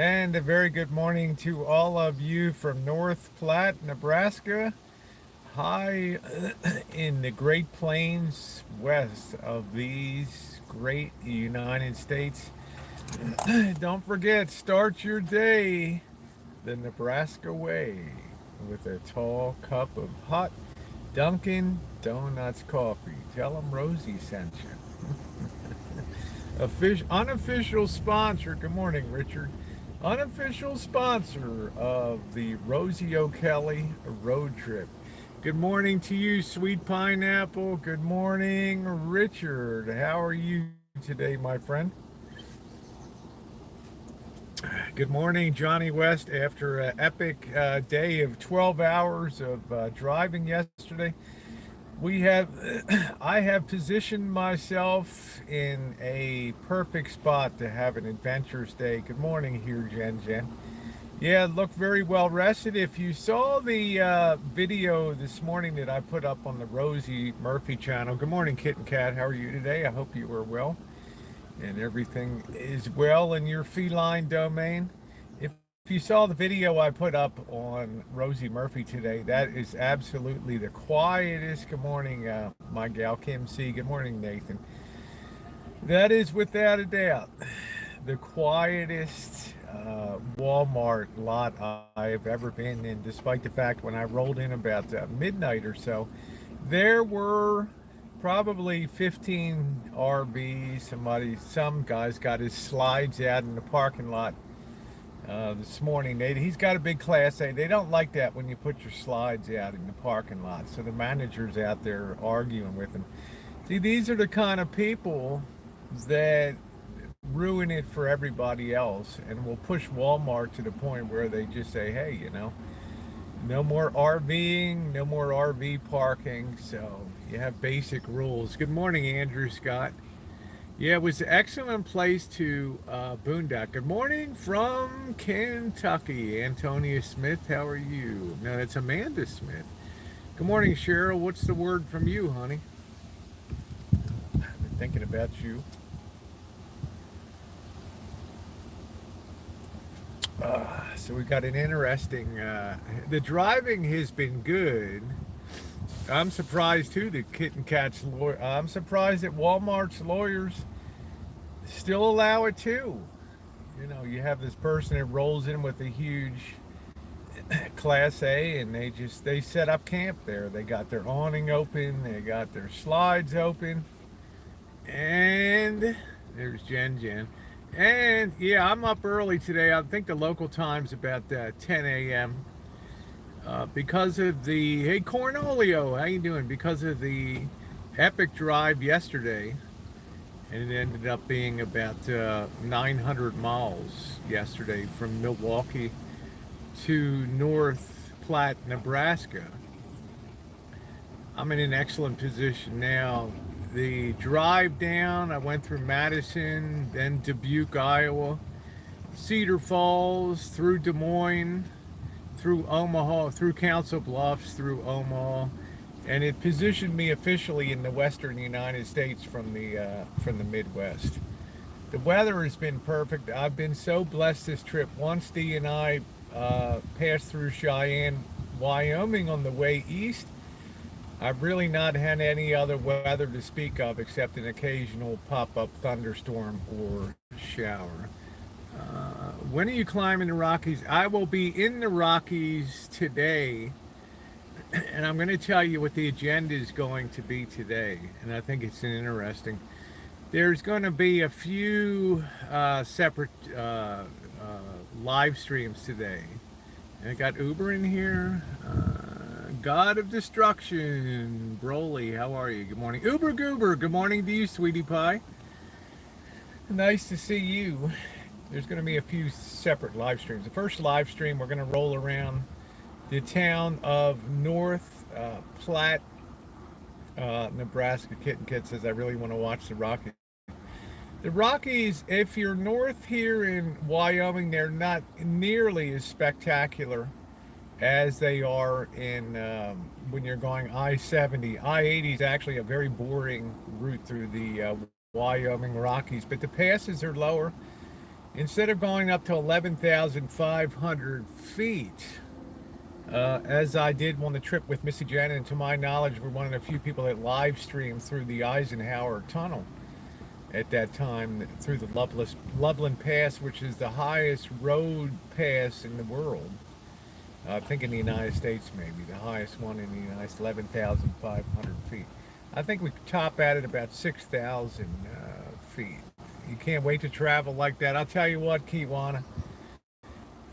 And a very good morning to all of you from North Platte, Nebraska, high in the Great Plains west of these great United States. Don't forget, start your day the Nebraska way with a tall cup of hot Dunkin' Donuts coffee. Tell them Rosie sent you. Unofficial sponsor. Good morning, Richard. Unofficial sponsor of the Rosie O'Kelly road trip. Good morning to you, Sweet Pineapple. Good morning, Richard. How are you today, my friend? Good morning, Johnny West. After an epic day of 12 hours of driving yesterday, we have I have positioned myself in a perfect spot to have an adventurous day. Good morning here, Jen. Yeah, look very well rested. If you saw the video this morning that I put up on the Rosie Murphy channel, good morning, Kitten Cat. How are you today? I hope you are well and everything is well in your feline domain. If you saw the video I put up on Rosie Murphy today, that is absolutely the quietest. Good morning, my gal Kim C. Good morning, Nathan. That is without a doubt the quietest Walmart lot I have ever been in, despite the fact when I rolled in about midnight or so, there were probably 15 RVs. Some guy's got his slides out in the parking lot this morning. He's got a big Class A. They don't like that when you put your slides out in the parking lot. So the manager's out there arguing with him. See, these are the kind of people that ruin it for everybody else and will push Walmart to the point where they just say, hey, no more RVing, no more RV parking. So you have basic rules. Good morning, Andrew Scott. Yeah, it was an excellent place to boondock. Good morning from Kentucky. Antonia Smith, how are you? No, it's Amanda Smith. Good morning, Cheryl. What's the word from you, honey? I've been thinking about you. So we got an interesting, the driving has been good. I'm surprised too that Kitten Cat's lawyer, I'm surprised that Walmart's lawyers still allow it too. You have this person that rolls in with a huge Class A and they set up camp there. They got their awning open, they got their slides open, and there's Jen. And yeah, I'm up early today. I think the local time's about 10 a.m. Because of the, hey Cornolio, how you doing? Because of the epic drive yesterday, and it ended up being about 900 miles yesterday from Milwaukee to North Platte, Nebraska. I'm in an excellent position now. The drive down, I went through Madison, then Dubuque, Iowa, Cedar Falls, through Des Moines, through Omaha, through Council Bluffs, through Omaha, and it positioned me officially in the western United States from the Midwest. The weather has been perfect. I've been so blessed this trip. Once Dee and I passed through Cheyenne, Wyoming on the way east, I've really not had any other weather to speak of except an occasional pop-up thunderstorm or shower. When are you climbing the Rockies? I will be in the Rockies today, and I'm going to tell you what the agenda is going to be today, and I think it's interesting. There's going to be a few separate live streams today. I got Uber in here. God of Destruction, Broly, how are you? Good morning. Uber Goober, good morning to you, sweetie pie. Nice to see you. There's going to be a few separate live streams. The first live stream, we're going to roll around the town of North Platte, Nebraska. Kitten Kid says, I really want to watch the Rockies. The Rockies, if you're north here in Wyoming, they're not nearly as spectacular as they are in when you're going I-70. I-80 is actually a very boring route through the Wyoming Rockies, but the passes are lower instead of going up to 11,500 feet, as I did on the trip with Missy Jenn, and to my knowledge, we're one of the few people that live streamed through the Eisenhower Tunnel at that time, through the Loveland Pass, which is the highest road pass in the world. I think in the United States, maybe the highest one in the United States, 11,500 feet. I think we top out at about 6,000 feet. You can't wait to travel like that. I'll tell you what, Kiwana,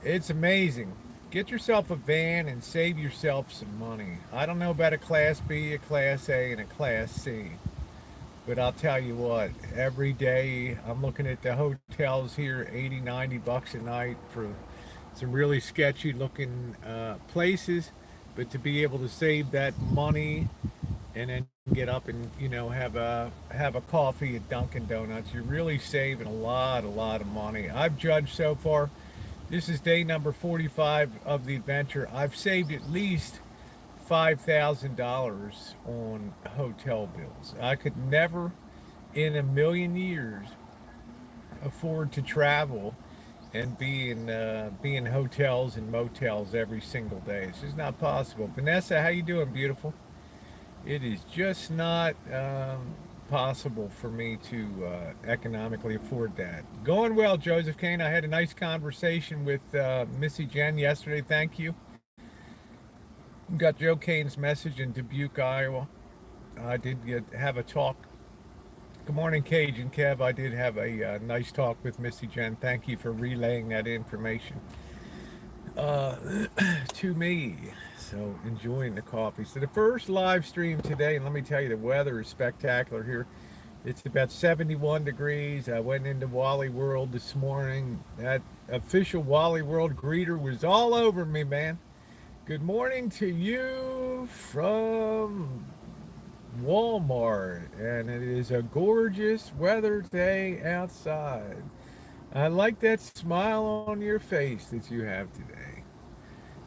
it's amazing. Get yourself a van and save yourself some money. I don't know about a Class B, a Class A, and a Class C. But I'll tell you what, every day I'm looking at the hotels here, 80, 90 bucks a night for some really sketchy looking places. But to be able to save that money and then get up and, you know, have a coffee at Dunkin' Donuts, you're really saving a lot of money. I've judged so far, this is day number 45 of the adventure. I've saved at least $5,000 on hotel bills. I could never in a million years afford to travel and be in hotels and motels every single day. It's just not possible. Vanessa, how you doing, beautiful? It is just not possible for me to economically afford that. Going well, Joseph Kane. I had a nice conversation with Missy Jenn yesterday. Thank you. Got Joe Kane's message in Dubuque, Iowa. I did have a talk. Good morning, Cajun Kev. I did have a nice talk with Missy Jenn. Thank you for relaying that information to me. So enjoying the coffee. So the first live stream today, and let me tell you, the weather is spectacular here. It's about 71 degrees. I went into Wally World this morning. That official Wally World greeter was all over me, man. Good morning to you from Walmart, and it is a gorgeous weather day outside. I like that smile on your face that you have today.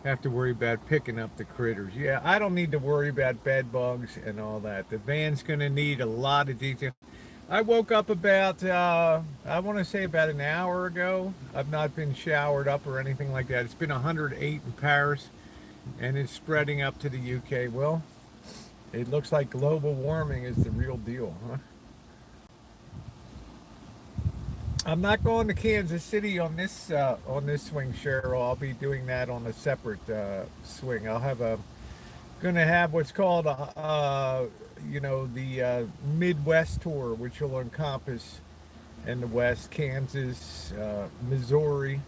Have to worry about picking up the critters. Yeah, I don't need to worry about bed bugs and all that. The van's going to need a lot of detail. I woke up about, I want to say about an hour ago. I've not been showered up or anything like that. It's been 108 in Paris, and it's spreading up to the UK. Well, it looks like global warming is the real deal, huh? I'm not going to Kansas City on this swing, Cheryl. I'll be doing that on a separate swing. Going to have what's called the Midwest tour, which will encompass in the West, Kansas, Missouri,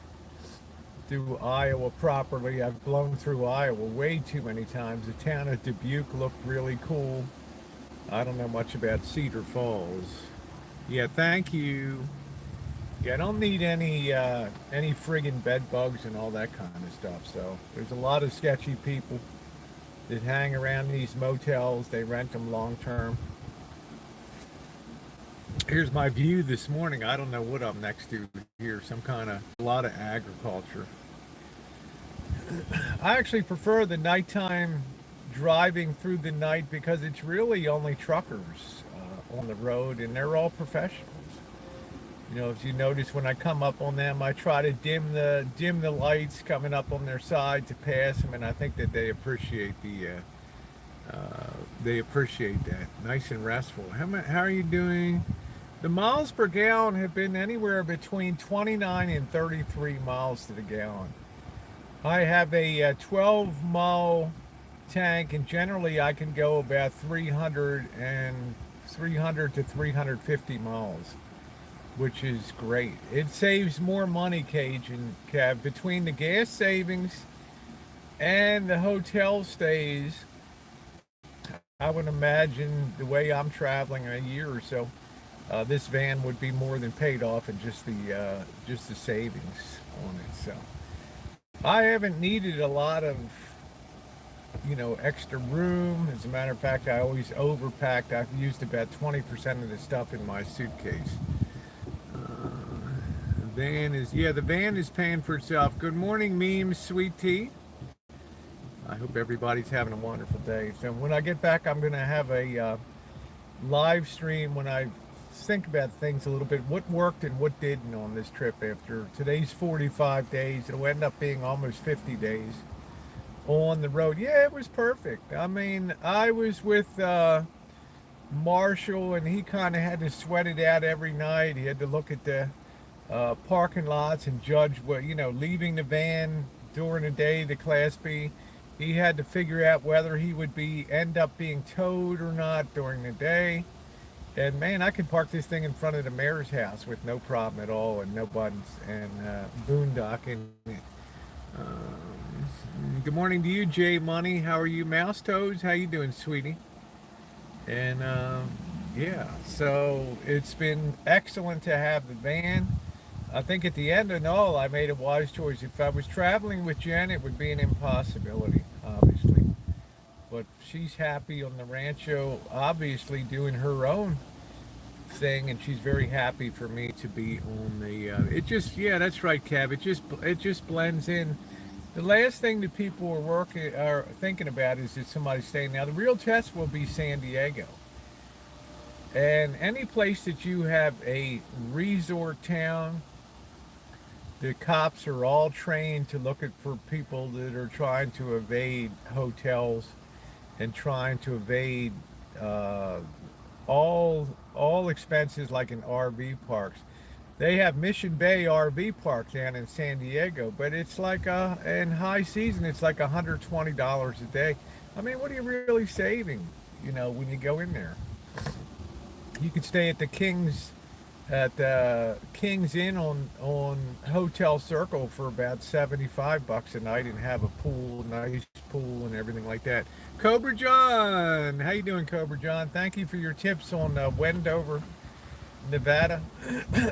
through Iowa properly. I've blown through Iowa way too many times. The town of Dubuque looked really cool. I don't know much about Cedar Falls. Yeah, thank you. Yeah, I don't need any friggin' bed bugs and all that kind of stuff. So there's a lot of sketchy people that hang around these motels. They rent them long term. Here's my view this morning. I don't know what I'm next to here. A lot of agriculture. I actually prefer the nighttime driving through the night because it's really only truckers on the road, and they're all professionals. You know, if you notice when I come up on them, I try to dim the lights coming up on their side to pass them, and I think that they appreciate that. Nice and restful. How are you doing? The miles per gallon have been anywhere between 29 and 33 miles to the gallon. I have a 12-mile tank, and generally I can go about 300 to 350 miles. Which is great. It saves more money, Cajun Cab, between the gas savings and the hotel stays. I would imagine the way I'm traveling in a year or so, this van would be more than paid off in just the savings on it. So I haven't needed a lot of extra room. As a matter of fact, I always overpacked. I've used about 20% of the stuff in my suitcase. The van is paying for itself. Good morning, Memes, Sweet Tea. I hope everybody's having a wonderful day. So when I get back, I'm going to have a live stream when I let's think about things a little bit. What worked and what didn't on this trip after today's 45 days. It'll end up being almost 50 days on the road. Yeah, it was perfect. I mean, I was with Marshall, and he kind of had to sweat it out every night. He had to look at the parking lots and judge what, leaving the van during the day, the Class B. He had to figure out whether he would end up being towed or not during the day. And man, I could park this thing in front of the mayor's house with no problem at all, and no buttons, and boondocking. Good morning to you, Jay Money. How are you, Mouse Toes? How you doing, sweetie? And yeah, so it's been excellent to have the van. I think at the end of it all, I made a wise choice. If I was traveling with Jen, it would be an impossibility, obviously. But she's happy on the Rancho, obviously doing her own thing, and she's very happy for me to be on the. Yeah, that's right, Kev. It just blends in. The last thing that people are thinking about is that somebody's staying. Now, the real test will be San Diego, and any place that you have a resort town. The cops are all trained to look for people that are trying to evade hotels and trying to evade all expenses like in RV parks. They have Mission Bay RV Park down in San Diego, but it's like in high season it's like $120 a day. I mean, what are you really saving? When you go in there, you could stay at the King's Inn on Hotel Circle for about $75 a night and have a pool, nice pool, and everything like that. Cobra John, how you doing, Cobra John? Thank you for your tips on Wendover, Nevada.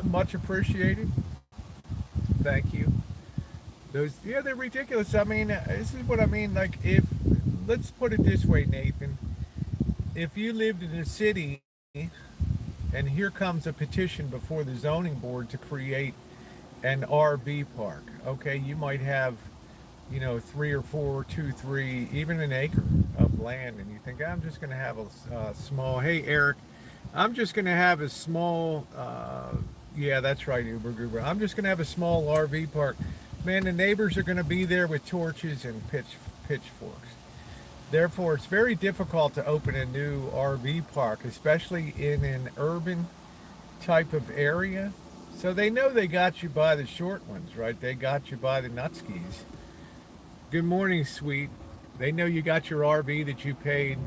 Much appreciated. Thank you. They're ridiculous. I mean, this is what I mean. Like, let's put it this way, Nathan. If you lived in a city and here comes a petition before the zoning board to create an RV park. Okay, you might have, 3 or 4, 2, 3, even an acre of land, and you think, I'm just going to have a small. Hey, Eric, I'm just going to have a small. Yeah, that's right, Uber Goober. I'm just going to have a small RV park. Man, the neighbors are going to be there with torches and pitchforks. Therefore, it's very difficult to open a new RV park, especially in an urban type of area. So they know they got you by the short ones, right? They got you by the nutskis. Good morning, sweet. They know you got your RV that you paid,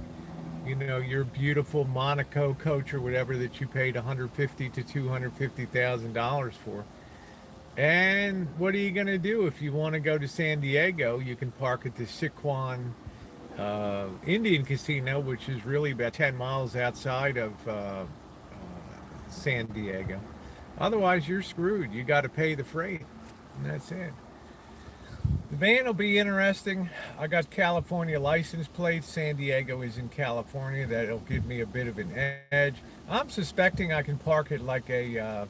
your beautiful Monaco coach or whatever that you paid $150,000 to $250,000 for. And what are you going to do if you want to go to San Diego? You can park at the Siquan Indian Casino, which is really about 10 miles outside of San Diego. Otherwise, you're screwed. You got to pay the freight, and that's it. The van will be interesting. I got California license plates. San Diego is in California. That'll give me a bit of an edge. I'm suspecting I can park it like a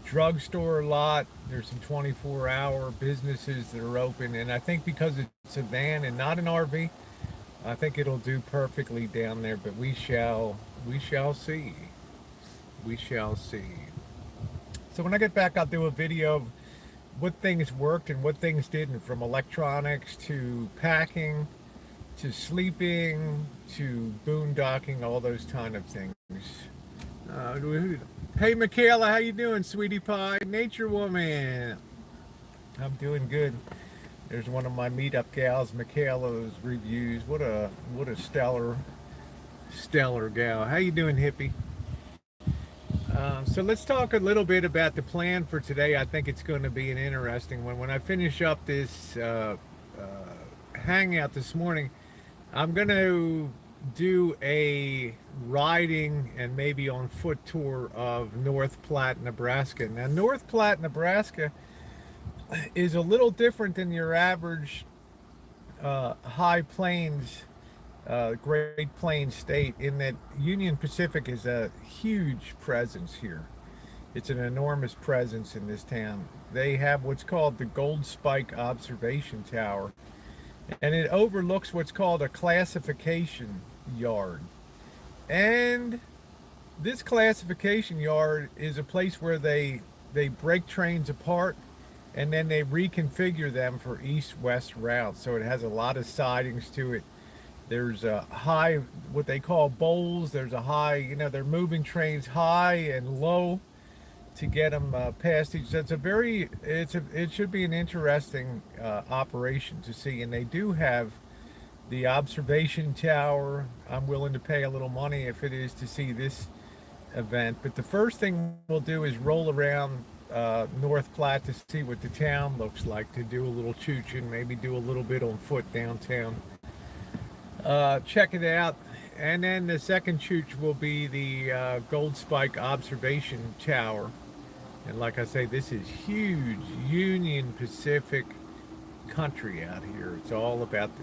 drugstore lot. There's some 24-hour businesses that are open, and I think because it's a van and not an RV, I think it'll do perfectly down there. But we shall see. We shall see. So when I get back, I'll do a video of what things worked and what things didn't, from electronics to packing to sleeping to boondocking, all those kind of things. Hey, Michaela, how you doing, sweetie pie? Nature woman. I'm doing good. There's one of my meetup gals, Michaela's reviews. What a stellar gal. How you doing, hippie? So let's talk a little bit about the plan for today. I think it's going to be an interesting one. When I finish up this hangout this morning, I'm going to do a riding and maybe on foot tour of North Platte, Nebraska. Now, North Platte, Nebraska is a little different than your average high plains, Great Plains state, in that Union Pacific is a huge presence here. It's an enormous presence in this town. They have what's called the Gold Spike Observation Tower, and it overlooks what's called a classification yard. And this classification yard is a place where they break trains apart and then they reconfigure them for east-west routes. So it has a lot of sidings to it. There's a high, what they call bowls. There's a high, they're moving trains high and low to get them past each. So it should be an interesting operation to see. And they do have the observation tower. I'm willing to pay a little money if it is to see this event. But the first thing we'll do is roll around North Platte to see what the town looks like, to do a little choo-choo, maybe do a little bit on foot downtown. Check it out. And then the second chooch will be the Gold Spike Observation Tower. And like I say, this is huge Union Pacific country out here. It's all about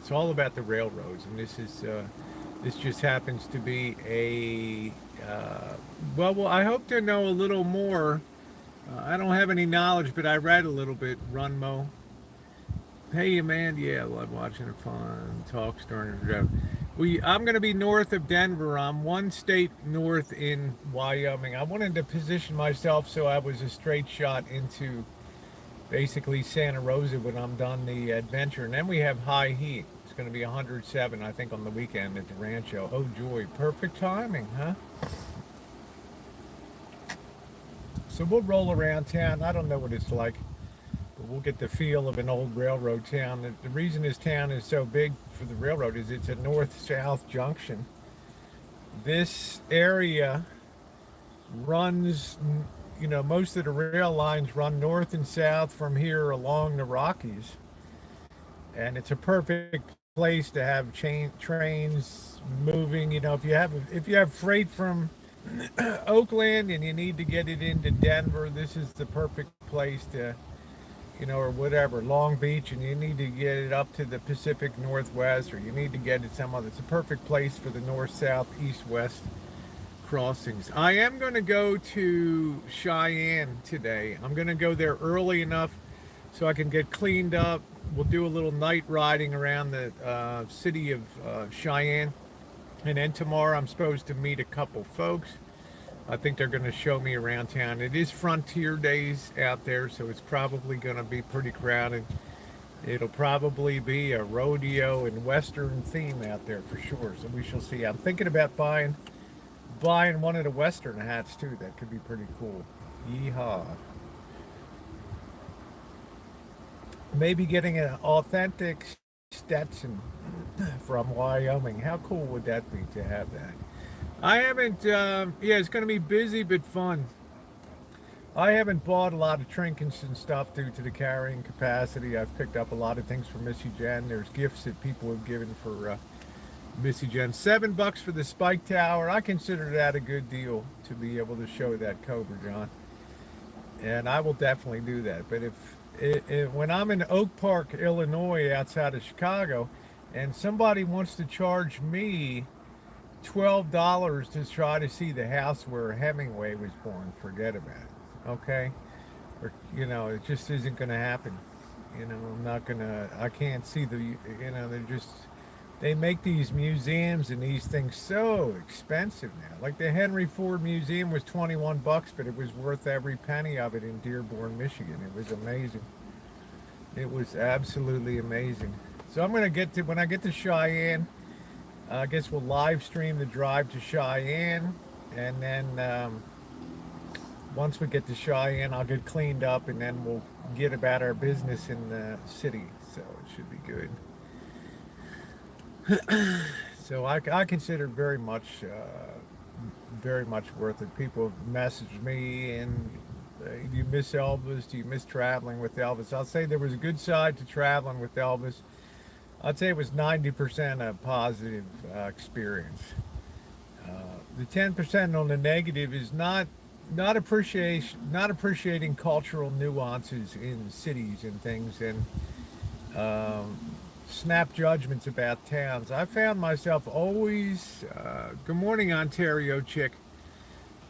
the railroads, and this just happens to be a well, I hope to know a little more. I don't have any knowledge, but I read a little bit. Runmo. Hey, Amanda. Yeah, I love watching it. Fun talks during the drive. I'm going to be north of Denver. I'm one state north in Wyoming. I wanted to position myself so I was a straight shot into basically Santa Rosa when I'm done the adventure. And then we have high heat. It's going to be 107, I think, on the weekend at the Rancho. Oh, joy. Perfect timing, huh? So we'll roll around town. I don't know what it's like, but we'll get the feel of an old railroad town. The reason this town is so big for the railroad is it's a north-south junction. This area runs, most of the rail lines run north and south from here along the Rockies. And it's a perfect place to have trains moving. If you have freight from Oakland and you need to get it into Denver, this is the perfect place to, or whatever, Long Beach, and you need to get it up to the Pacific Northwest, or you need to get it some other. It's a perfect place for the north, south, east, west crossings. I am going to go to Cheyenne today. I'm going to go there early enough so I can get cleaned up. We'll do a little night riding around the city of Cheyenne. And then tomorrow I'm supposed to meet a couple folks. I think they're going to show me around town. It is Frontier Days out there, so it's probably going to be pretty crowded. It'll probably be a rodeo and Western theme out there for sure, so we shall see. I'm thinking about buying one of the Western hats too. That could be pretty cool. Yeehaw. Maybe getting an authentic Stetson from Wyoming. How cool would that be to have that? I haven't, it's going to be busy but fun. I haven't bought a lot of trinkets and stuff due to the carrying capacity. I've picked up a lot of things from Missy Jenn. There's gifts that people have given for Missy Jenn. $7 for the Spike Tower. I consider that a good deal to be able to show that Cobra John. And I will definitely do that. But when I'm in Oak Park, Illinois, outside of Chicago, and somebody wants to charge me $12 to try to see the house where Hemingway was born, forget about it. Okay? Or, it just isn't going to happen. I can't see they make these museums and these things so expensive now. Like the Henry Ford Museum was $21, but it was worth every penny of it in Dearborn, Michigan. It was amazing. It was absolutely amazing. So I'm going to when I get to Cheyenne, I guess we'll live stream the drive to Cheyenne, and then once we get to Cheyenne, I'll get cleaned up, and then we'll get about our business in the city. So it should be good. So I consider very much worth it. People message me and do you miss Elvis? Do you miss traveling with Elvis? I'll say there was a good side to traveling with Elvis. I'd say it was 90% a positive experience. The 10% on the negative is not appreciating cultural nuances in cities and things, and snap judgments about towns. I found myself always, good morning Ontario chick,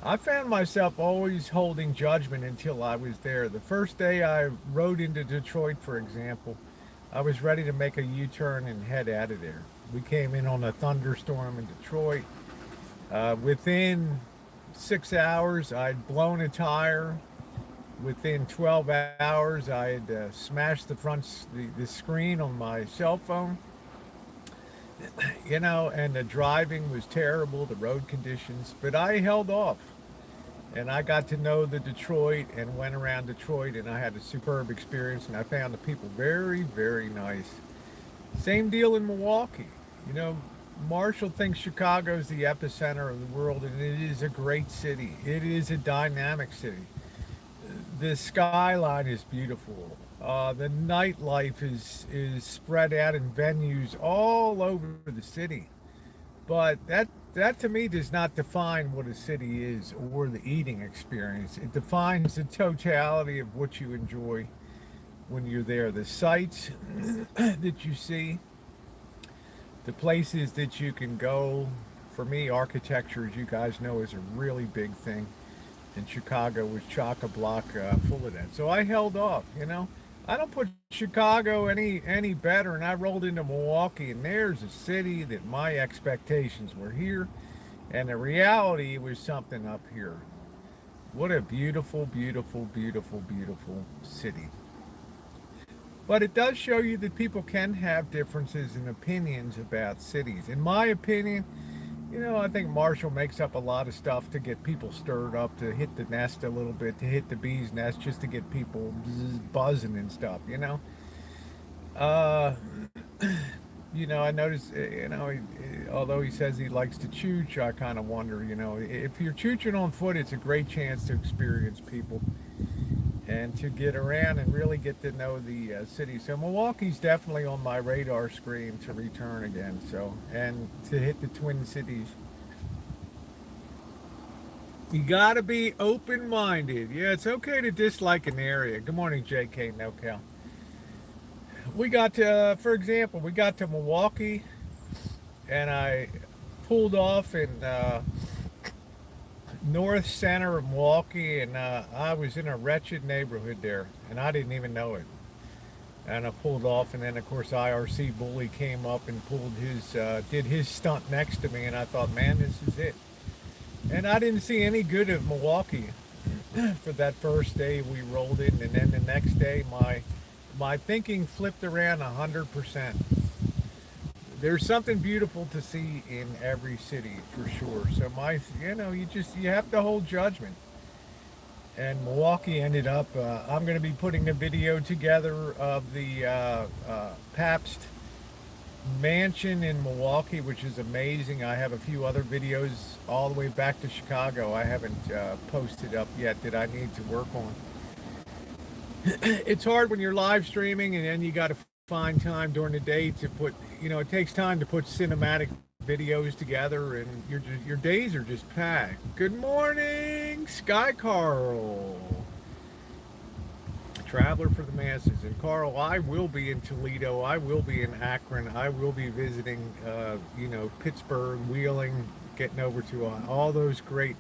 I found myself always holding judgment until I was there. The first day I rode into Detroit, for example, I was ready to make a U-turn and head out of there. We came in on a thunderstorm in Detroit, Within 6 hours, I'd blown a tire. Within 12 hours, I had smashed the screen on my cell phone. And the driving was terrible, the road conditions, but I held off. And I got to know the Detroit and went around Detroit, and I had a superb experience, and I found the people very, very nice. Same deal in Milwaukee. You know, Marshall thinks Chicago is the epicenter of the world, and it is a great city. It is a dynamic city. The skyline is beautiful. The nightlife is spread out in venues all over the city. But that to me does not define what a city is or the eating experience. It defines the totality of what you enjoy when you're there. The sights that you see, the places that you can go. For me, architecture, as you guys know, is a really big thing. And Chicago was chock-a-block full of that. So I held off. I don't put Chicago any better, and I rolled into Milwaukee, and there's a city that my expectations were here, and the reality was something up here. What a beautiful, beautiful, beautiful, beautiful city. But it does show you that people can have differences in opinions about cities. In my opinion, I think Marshall makes up a lot of stuff to get people stirred up, to hit the nest a little bit, to hit the bee's nest, just to get people buzzing and stuff. Uh, I noticed, although he says he likes to chooch, I kind of wonder, if you're chooching on foot, it's a great chance to experience people and to get around and really get to know the city. So Milwaukee's definitely on my radar screen to return again. And to hit the Twin Cities. You gotta be open-minded. Yeah, it's okay to dislike an area. Good morning, JK NoCal. We got to, for example, we got to Milwaukee, and I pulled off in north center of Milwaukee, and I was in a wretched neighborhood there, and I didn't even know it. And I pulled off, and then of course IRC Bully came up and did his stunt next to me, and I thought, man, this is it. And I didn't see any good of Milwaukee for that first day we rolled in, and then the next day my thinking flipped around 100%. There's something beautiful to see in every city for sure. So you have to hold judgment. And Milwaukee ended up, I'm going to be putting a video together of the Pabst mansion in Milwaukee, which is amazing. I have a few other videos all the way back to Chicago I haven't posted up yet that I need to work on. It's hard when you're live streaming, and then you got to find time during the day to put, it takes time to put cinematic videos together, and your days are just packed. Good morning, Sky Carl. Traveler for the masses. And Carl, I will be in Toledo. I will be in Akron. I will be visiting, Pittsburgh, Wheeling, getting over to all those great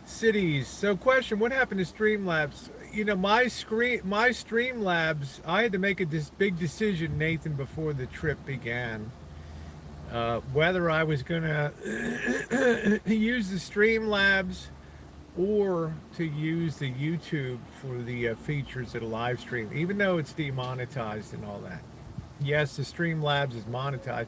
cities. So question, what happened to Streamlabs? My Streamlabs, I had to make this big decision, Nathan, before the trip began. Whether I was going to use the Streamlabs or to use the YouTube for the features of the live stream, even though it's demonetized and all that. Yes, the Streamlabs is monetized.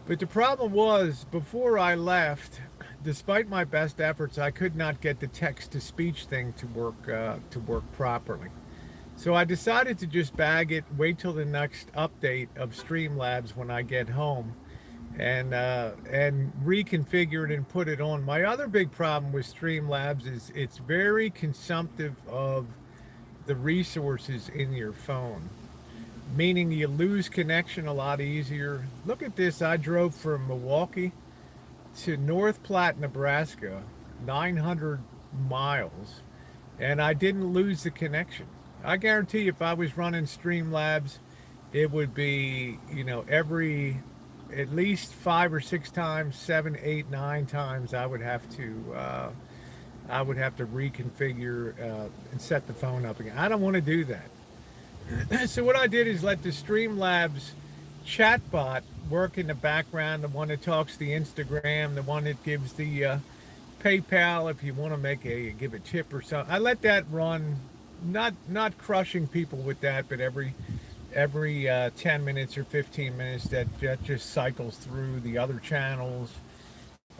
But the problem was, before I left, despite my best efforts, I could not get the text-to-speech thing to work properly. So I decided to just bag it, wait till the next update of Streamlabs when I get home, and reconfigure it and put it on. My other big problem with Streamlabs is it's very consumptive of the resources in your phone, meaning you lose connection a lot easier. Look at this. I drove from Milwaukee to North Platte, Nebraska, 900 miles, and I didn't lose the connection. I guarantee if I was running Streamlabs, it would be, every at least 5 or 6 times, 7, 8, 9 times, I would have to reconfigure and set the phone up again. I don't want to do that. So what I did is let the Streamlabs chatbot work in the background, the one that talks the Instagram, the one that gives the PayPal if you want to give a tip or something. I let that run, not crushing people with that, but every 10 minutes or 15 minutes that just cycles through the other channels.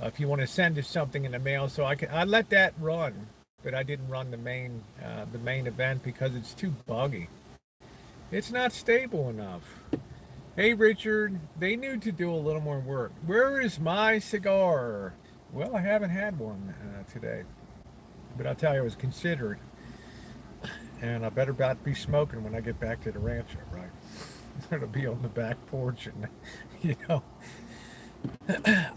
If you want to send us something in the mail, so I let that run, but I didn't run the main event because it's too buggy. It's not stable enough. Hey Richard, they need to do a little more work. Where is my cigar? Well, I haven't had one today, but I'll tell you, I was considerate, and I better not be smoking when I get back to the rancho, right? It'll be on the back porch, and you know,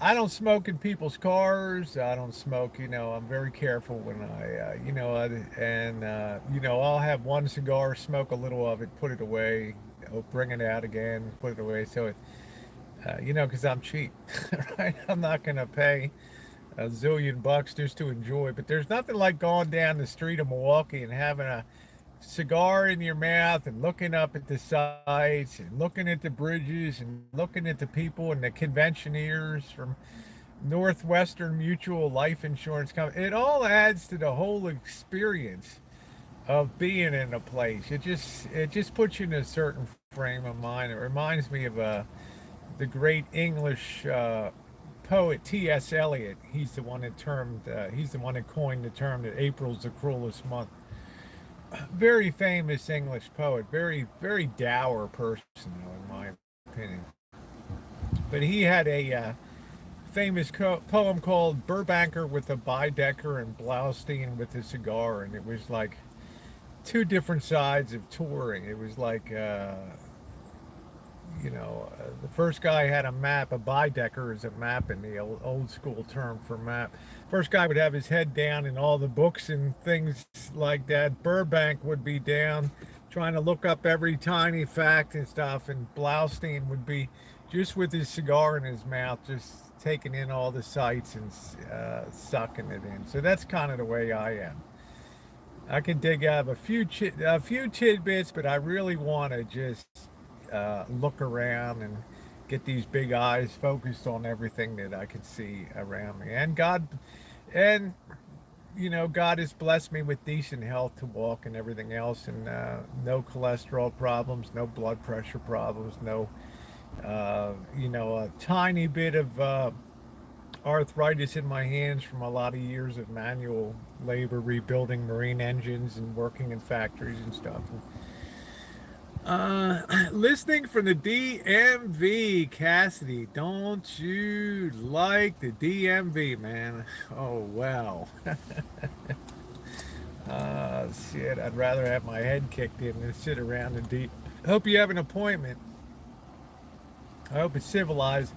I don't smoke in people's cars. I don't smoke, I'm very careful when I'll have one cigar, smoke a little of it, put it away, bring it out again, put it away. So, because I'm cheap, right? I'm not going to pay a zillion bucks just to enjoy. But there's nothing like going down the street of Milwaukee and having a cigar in your mouth and looking up at the sights and looking at the bridges and looking at the people and the conventioneers from Northwestern Mutual Life Insurance Company. It all adds to the whole experience of being in a place. It just puts you in a certain frame of mind. It reminds me of the great English poet T.S. Eliot. He's the one that coined the term that April's the cruelest month. Very famous English poet, very, very dour person, though, in my opinion. But he had a famous poem called Burbanker with a Baedeker and Blaustein with a cigar, and it was like two different sides of touring. It was like, the first guy had a map. A Baedeker is a map in the old school term for map. First guy would have his head down in all the books and things like that. Burbank would be down trying to look up every tiny fact and stuff, and Blaustein would be just with his cigar in his mouth, just taking in all the sights and sucking it in. So that's kind of the way I am. I can dig up a few tidbits, but I really want to just look around and get these big eyes focused on everything that I can see around me. And God has blessed me with decent health to walk and everything else, and no cholesterol problems, no blood pressure problems, no, a tiny bit of arthritis in my hands from a lot of years of manual labor rebuilding marine engines and working in factories and stuff. Listening from the DMV, Cassidy. Don't you like the DMV, man? Oh, wow. Shit, I'd rather have my head kicked in than sit around and deep. Hope you have an appointment. I hope it's civilized.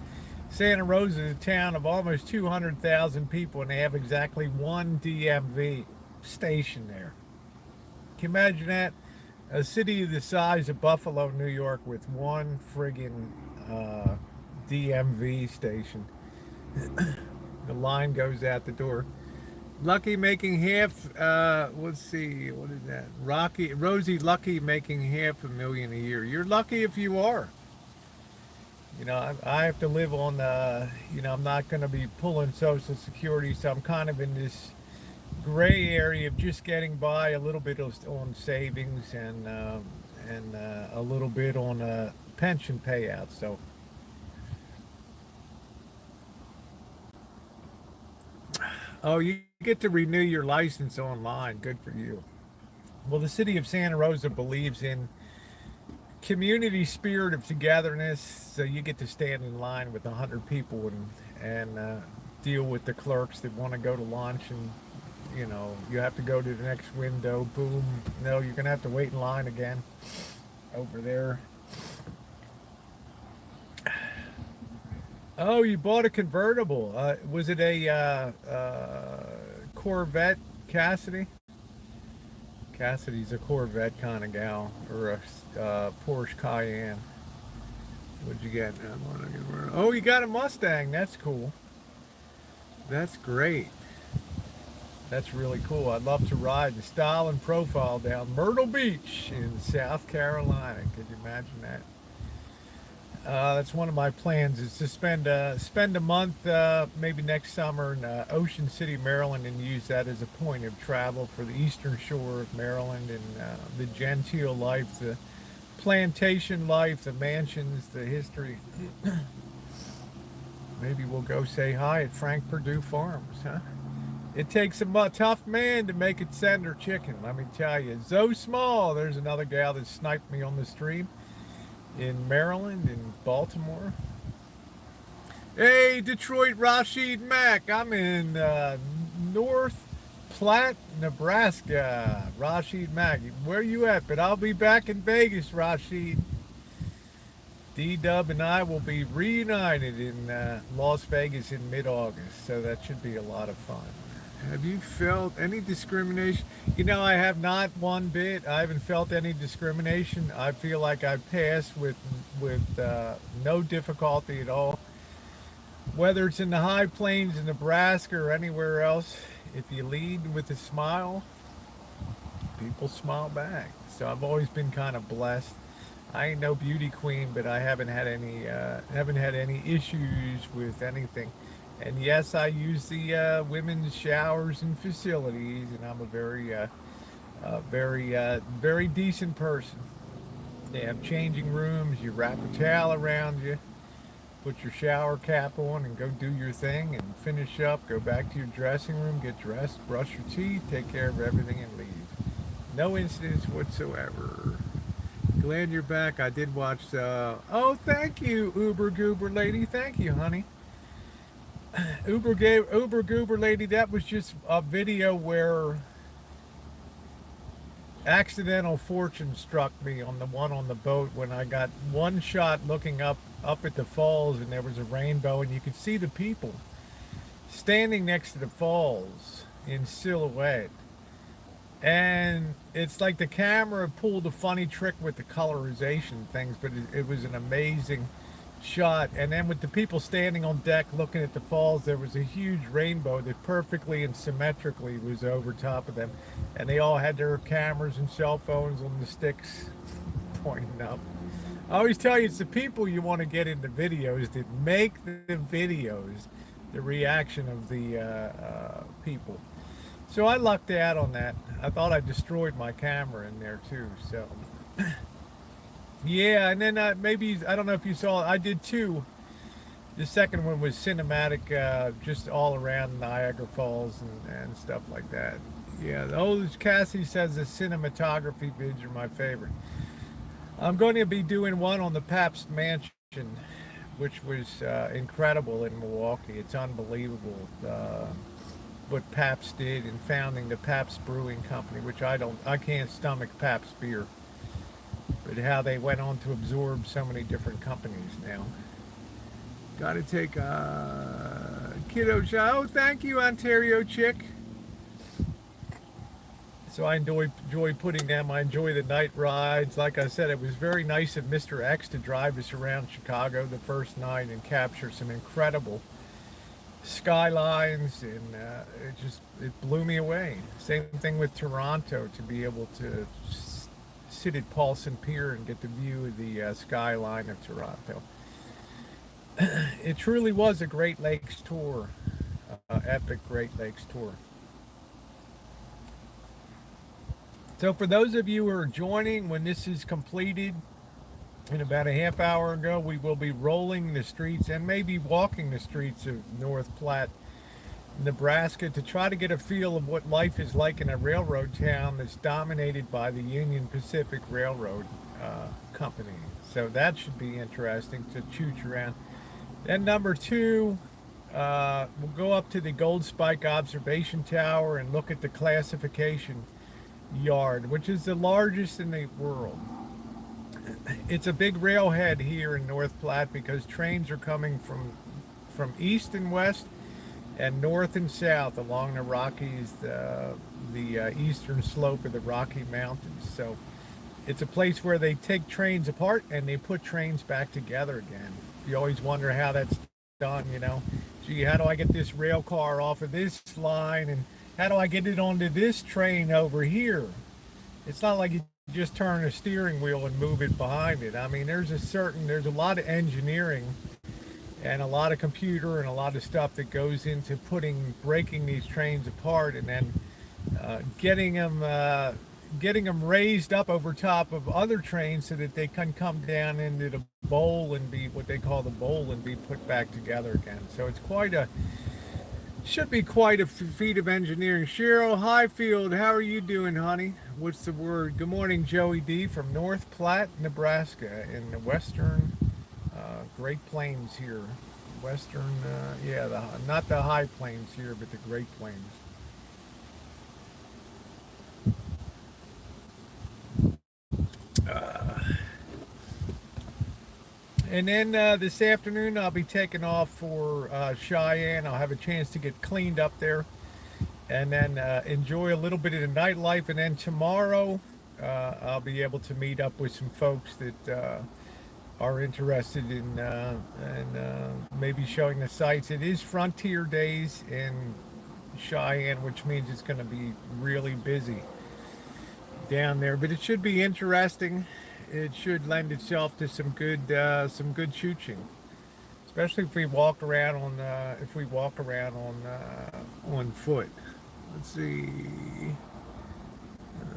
Santa Rosa is a town of almost 200,000 people, and they have exactly one DMV station there. Can you imagine that? A city the size of Buffalo, New York, with one friggin' DMV station. The line goes out the door. Lucky making half, let's see, what is that? Rosie Lucky making $500,000 a year. You're lucky if you are. I have to live on, I'm not going to be pulling Social Security, so I'm kind of in this gray area of just getting by a little bit on savings and a little bit on pension payouts. So you get to renew your license online. Good for you. Well, the city of Santa Rosa believes in community spirit of togetherness, so you get to stand in line with 100 people and deal with the clerks that want to go to lunch, and you have to go to the next window. Boom. No, you're gonna have to wait in line again over there. Oh, you bought a convertible. Was it a Corvette, Cassidy? Cassidy's a Corvette kind of gal, or a Porsche Cayenne. What'd you get? Oh, you got a Mustang. That's cool. That's great. That's really cool. I'd love to ride in style and profile down Myrtle Beach in South Carolina. Could you imagine That's one of my plans is to spend a month, maybe next summer in Ocean City, Maryland, and use that as a point of travel for the eastern shore of Maryland and the genteel life, the plantation life, the mansions, the history. Maybe we'll go say hi at Frank Perdue Farms, huh? It takes a tough man to make it tender chicken, let me tell you. Zoe Small, there's another gal that sniped me on the stream in Maryland, in Baltimore. Hey, Detroit Rashid Mack, I'm in North Platte, Nebraska. Rashid Mack, where you at? But I'll be back in Vegas, Rashid. D-Dub and I will be reunited in Las Vegas in mid-August, so that should be a lot of fun. Have you felt any discrimination? You know, I have not one bit. I haven't felt any discrimination. I feel like I passed with no difficulty at all. Whether it's in the high plains in Nebraska or anywhere else, if you lead with a smile, people smile back. So I've always been kind of blessed. I ain't no beauty queen, but I haven't had any issues with anything. And yes, I use the women's showers and facilities, and I'm a very decent person. They have changing rooms. You wrap a towel around you, put your shower cap on, and go do your thing, and finish up. Go back to your dressing room, get dressed, brush your teeth, take care of everything, and leave. No incidents whatsoever. Glad you're back. I did watch. Oh, thank you, Uber Goober lady. Thank you, honey. Uber Goober lady. That was just a video where accidental fortune struck me on the one on the boat when I got one shot looking up at the falls, and there was a rainbow, and you could see the people standing next to the falls in silhouette. And it's like the camera pulled a funny trick with the colorization things, but it was an amazing shot. And then with the people standing on deck looking at the falls, there was a huge rainbow that perfectly and symmetrically was over top of them. And they all had their cameras and cell phones on the sticks pointing up. I always tell you, it's the people you want to get into videos that make the videos, the reaction of the people. So I lucked out on that. I thought I destroyed my camera in there too. So yeah, and then maybe, I don't know if you saw, I did two. The second one was cinematic, just all around Niagara Falls and stuff like that. Yeah, Cassie says the cinematography vids are my favorite. I'm going to be doing one on the Pabst Mansion, which was incredible in Milwaukee. It's unbelievable. What Pabst did in founding the Pabst Brewing Company, which I can't stomach Pabst beer, but how they went on to absorb so many different companies now. Got to take a kiddo shot. Oh, thank you, Ontario chick. So I enjoy putting them. I enjoy the night rides. Like I said, it was very nice of Mr. X to drive us around Chicago the first night and capture some incredible skylines, and it blew me away. Same thing with Toronto, to be able to sit at Paulson Pier and get the view of the skyline of Toronto. It truly was a Great Lakes tour, epic Great Lakes tour. So for those of you who are joining, when this is completed, in about a half hour ago, we will be rolling the streets and maybe walking the streets of North Platte, Nebraska, to try to get a feel of what life is like in a railroad town that's dominated by the Union Pacific Railroad Company. So that should be interesting to chooch around. Then number two, we'll go up to the Gold Spike Observation Tower and look at the classification yard, which is the largest in the world. It's a big railhead here in North Platte because trains are coming from east and west and north and south along the Rockies, the eastern slope of the Rocky Mountains. So it's a place where they take trains apart and they put trains back together again. You always wonder how that's done, you know. Gee, how do I get this rail car off of this line, and how do I get it onto this train over here? It's not like you just turn a steering wheel and move it behind it. I mean, there's a lot of engineering and a lot of computer and a lot of stuff that goes into breaking these trains apart, and then getting them raised up over top of other trains so that they can come down into the bowl and be what they call the bowl and be put back together again. So it's should be quite a feat of engineering. Cheryl Highfield, how are you doing, honey? What's the word? Good morning, Joey D from North Platte, Nebraska, in the western Great Plains here. Western, not the high plains here, but the Great Plains. And then this afternoon I'll be taking off for Cheyenne. I'll have a chance to get cleaned up there and then enjoy a little bit of the nightlife. And then tomorrow I'll be able to meet up with some folks that are interested in maybe showing the sights. It is Frontier Days in Cheyenne, which means it's going to be really busy down there, but it should be interesting. It should lend itself to some good shooting, especially if we walk around on foot. Let's see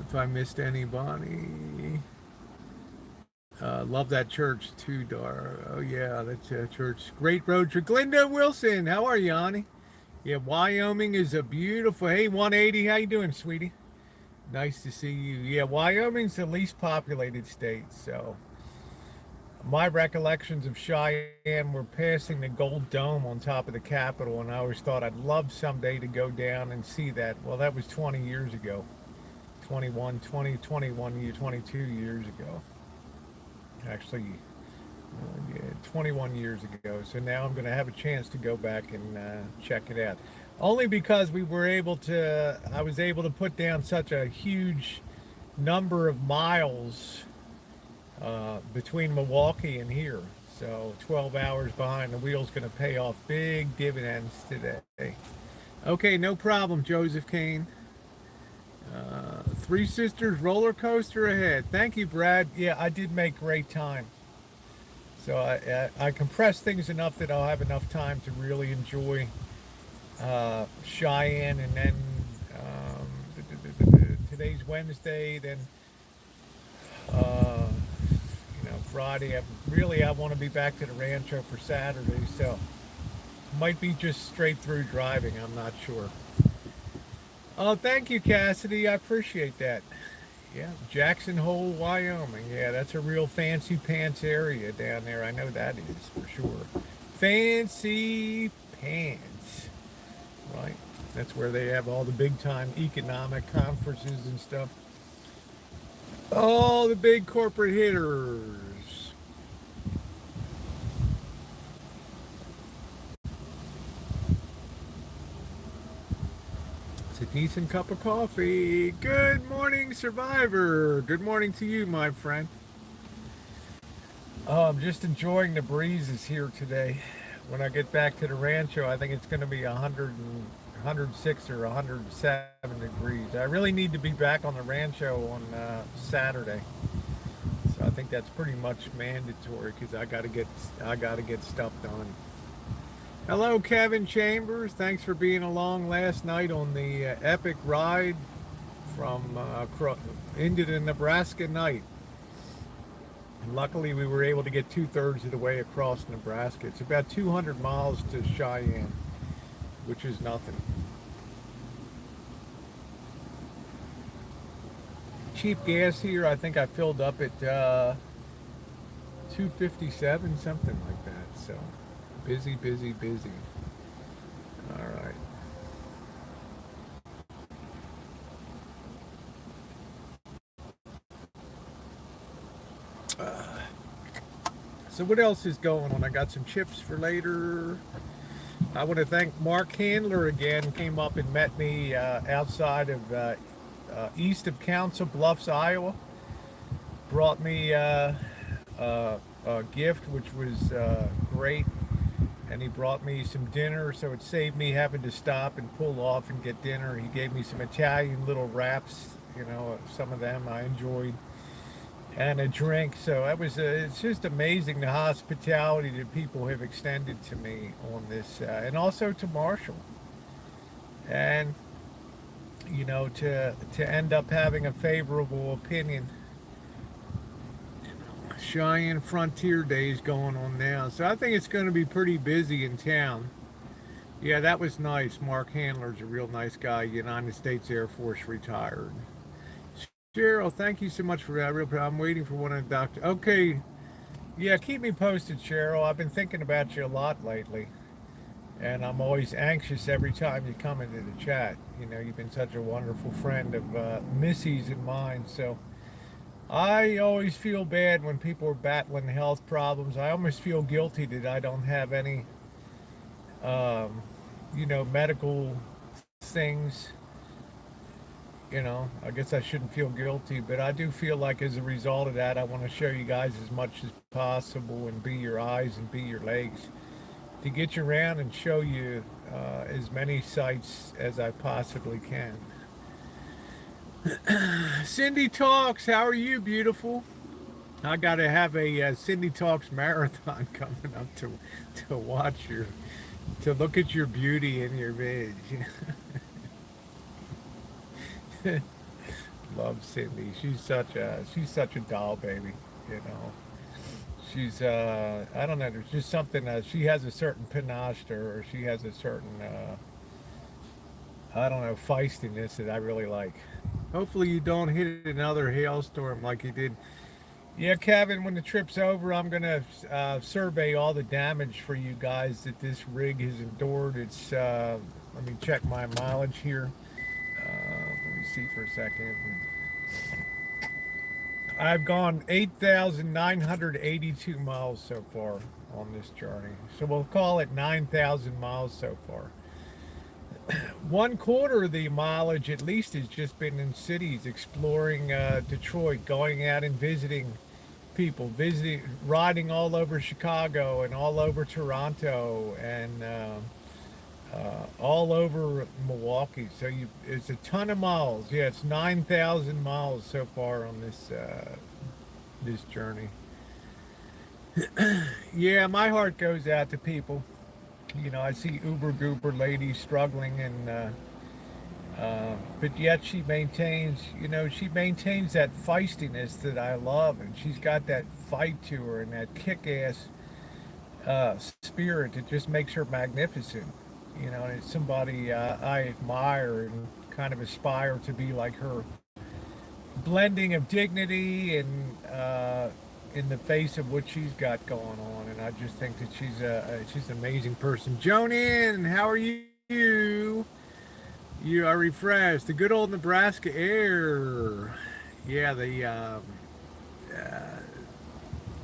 if I missed anybody. Love that church too, Dar. Oh yeah, that church. Great road trip. Glenda Wilson, how are you, honey? Yeah, Wyoming is a beautiful. Hey, 180, how you doing, sweetie? Nice to see you. Yeah, Wyoming's the least populated state, so my recollections of Cheyenne were passing the Gold Dome on top of the Capitol, and I always thought I'd love someday to go down and see that. Well, that was 20 years ago. 22 years ago. Actually, 21 years ago. So now I'm going to have a chance to go back and check it out. Only because I was able to put down such a huge number of miles between Milwaukee and here. So 12 hours behind the wheel is going to pay off big dividends today. Okay, no problem, Joseph Kane. Three Sisters roller coaster ahead. Thank you, Brad. Yeah, I did make great time. So I compressed things enough that I'll have enough time to really enjoy Cheyenne, and then today's Wednesday, then Friday. I want to be back to the Rancho for Saturday, so might be just straight through driving. I'm not sure. Oh, thank you, Cassidy. I appreciate that. Yeah, Jackson Hole, Wyoming. Yeah, that's a real fancy pants area down there. I know that is for sure. Fancy pants. Right? That's where they have all the big time economic conferences and stuff. All the big corporate hitters. It's a decent cup of coffee. Good morning, Survivor. Good morning to you, my friend. Oh, I'm just enjoying the breezes here today. When I get back to the Rancho, I think it's going to be 106 or 107 degrees. I really need to be back on the Rancho on Saturday, so I think that's pretty much mandatory because I got to get stuff done. Hello, Kevin Chambers. Thanks for being along last night on the epic ride from into the Nebraska night. And luckily, we were able to get 2/3 of the way across Nebraska. It's about 200 miles to Cheyenne, which is nothing. Cheap gas here. I think I filled up at 257, something like that. So busy, busy, busy. All right. So what else is going on? I got some chips for later. I want to thank Mark Handler again. Came up and met me outside of east of Council Bluffs, Iowa. Brought me a gift, which was great. And he brought me some dinner, so it saved me having to stop and pull off and get dinner. He gave me some Italian little wraps, some of them I enjoyed. and a drink. So it's just amazing the hospitality that people have extended to me on this, and also to Marshall. And to end up having a favorable opinion. Cheyenne Frontier Days going on now, so I think it's going to be pretty busy in town. Yeah, that was nice. Mark Handler's a real nice guy, United States Air Force retired. Cheryl, thank you so much for that. I'm waiting for one of the doctors. Okay, yeah, keep me posted, Cheryl. I've been thinking about you a lot lately, and I'm always anxious every time you come into the chat. You've been such a wonderful friend of Missy's and mine, so I always feel bad when people are battling health problems. I almost feel guilty that I don't have any, medical things. I guess I shouldn't feel guilty, but I do feel like as a result of that, I want to show you guys as much as possible and be your eyes and be your legs to get you around and show you as many sights as I possibly can. Cindy Talks, how are you, beautiful? I got to have a Cindy Talks marathon coming up to watch to look at your beauty and your veg. Love Cindy. She's such a doll baby. She's I don't know. There's just something. She has a certain panache to her. She has a certain I don't know, feistiness that I really like. Hopefully you don't hit another hailstorm like you did. Yeah, Kevin, when the trip's over, I'm going to survey all the damage for you guys that this rig has endured. Let me check my mileage here. Let me see for a second. I've gone 8,982 miles so far on this journey. So we'll call it 9,000 miles so far. 1/4 of the mileage at least has just been in cities, exploring Detroit, going out and visiting people, riding all over Chicago and all over Toronto and all over Milwaukee. So it's a ton of miles. Yeah, it's 9,000 miles so far on this journey. Yeah, my heart goes out to people. I see uber goober ladies struggling, and but yet she maintains that feistiness that I love, and she's got that fight to her and that kick-ass spirit that just makes her magnificent. And it's somebody I admire and kind of aspire to be like her. Blending of dignity and in the face of what she's got going on, and I just think that she's an amazing person. Jonan, how are you? You are refreshed. The good old Nebraska air. Yeah,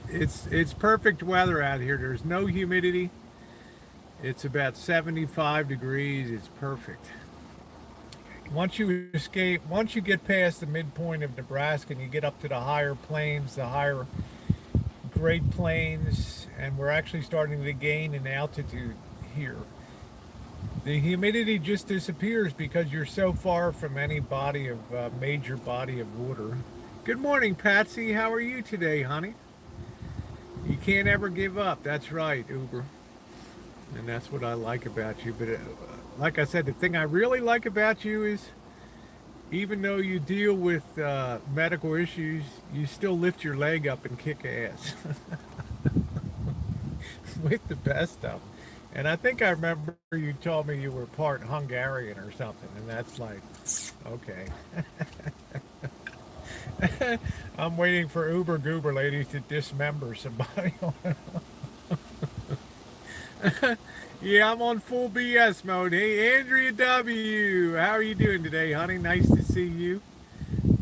it's perfect weather out here. There's no humidity. It's about 75 degrees. It's perfect. Once you get past the midpoint of Nebraska and you get up to the higher plains, the higher Great Plains, and we're actually starting to gain in altitude here. The humidity just disappears because you're so far from any major body of water. Good morning, Patsy. How are you today, honey? You can't ever give up. That's right, Uber. And that's what I like about you. But like I said, the thing I really like about you is even though you deal with medical issues, you still lift your leg up and kick ass with the best of them. And I think I remember you told me you were part Hungarian or something, and that's like, okay. I'm waiting for Uber Goober ladies to dismember somebody. Yeah, I'm on full BS mode. Hey, Andrea W. How are you doing today, honey? Nice to see you.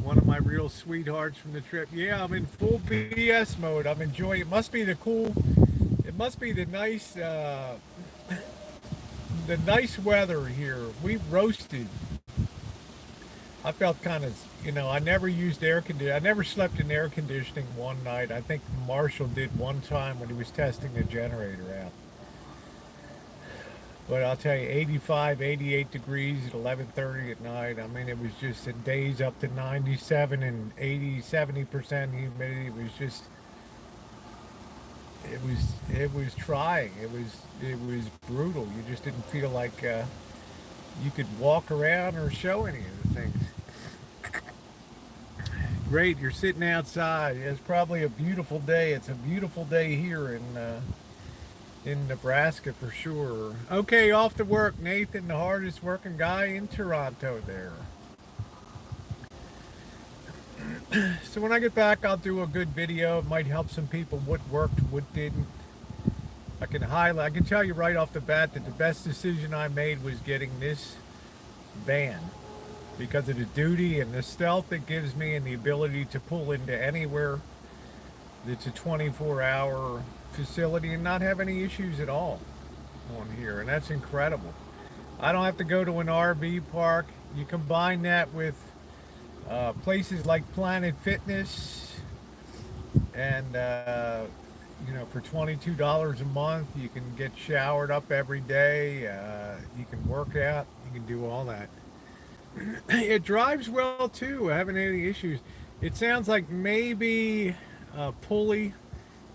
One of my real sweethearts from the trip. Yeah, I'm in full BS mode. I'm enjoying it. Must be the nice, the nice weather here. We roasted. I felt kind of, I never used air conditioning. I never slept in air conditioning one night. I think Marshall did one time when he was testing the generator out. But I'll tell you, 85, 88 degrees at 11:30 at night. I mean, it was just in days up to 97 and 80, 70% humidity. It was trying. It was brutal. You just didn't feel like you could walk around or show any of the things. Great, you're sitting outside. It's probably a beautiful day. It's a beautiful day here in Nebraska for sure. Okay, off to work, Nathan, the hardest working guy in Toronto there. So when I get back, I'll do a good video. It might help some people what worked, what didn't. I can tell you right off the bat that the best decision I made was getting this van because of the duty and the stealth it gives me and the ability to pull into anywhere that's a 24-hour facility and not have any issues at all on here. And that's incredible. I don't have to go to an RV park. You combine that with places like Planet Fitness, and for $22 a month, you can get showered up every day. You can work out. You can do all that. It drives well too. I haven't had any issues. It sounds like maybe a pulley,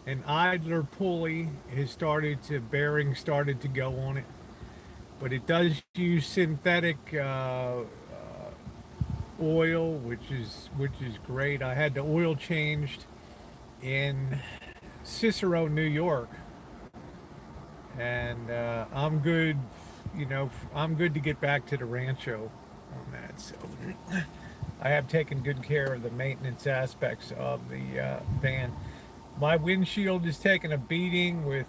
an idler pulley, bearing started to go on it, but it does use synthetic oil, which is great. I had the oil changed in Cicero, New York, and I'm good. I'm good to get back to the Rancho on that. So I have taken good care of the maintenance aspects of the van. My windshield is taking a beating with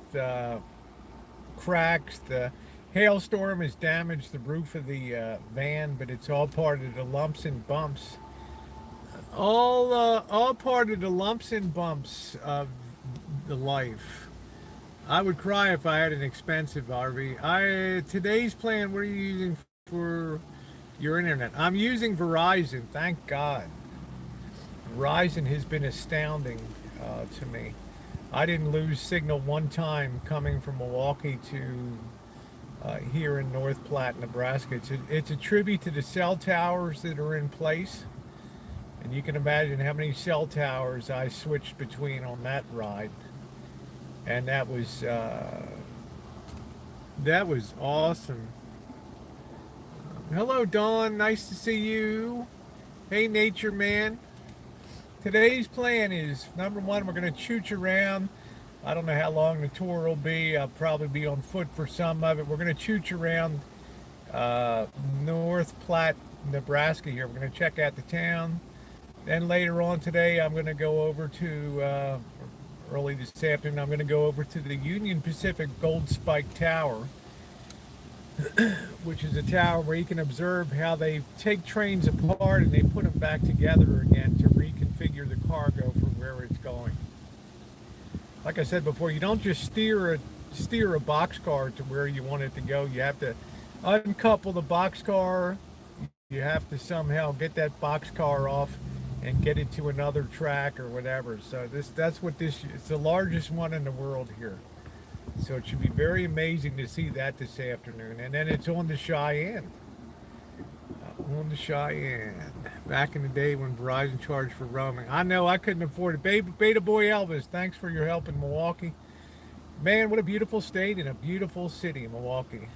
cracks. The hailstorm has damaged the roof of the van, but it's all part of the lumps and bumps. All part of the lumps and bumps of the life. I would cry if I had an expensive RV. Today's plan. What are you using for your internet? I'm using Verizon. Thank God. Verizon has been astounding to me. I didn't lose signal one time coming from Milwaukee to here in North Platte, Nebraska. It's a tribute to the cell towers that are in place. And you can imagine how many cell towers I switched between on that ride. And that was awesome. Hello, Dawn. Nice to see you. Hey, Nature Man. Today's plan is, number one, we're going to chooch around. I don't know how long the tour will be. I'll probably be on foot for some of it. We're going to chooch around North Platte, Nebraska here. We're going to check out the town. Then later on today, I'm going to go over to, early this afternoon, I'm going to go over to the Union Pacific Gold Spike Tower, which is a tower where you can observe how they take trains apart and they put them back together again to reconfigure the cargo for where it's going. Like I said before, you don't just steer a boxcar to where you want it to go. You have to uncouple the boxcar. You have to somehow get that boxcar off and get it to another track or whatever. So it's the largest one in the world here. So it should be very amazing to see that this afternoon. And then it's on to Cheyenne. Back in the day when Verizon charged for roaming. I know I couldn't afford it. Beta Boy Elvis, thanks for your help in Milwaukee. Man, what a beautiful state and a beautiful city, Milwaukee.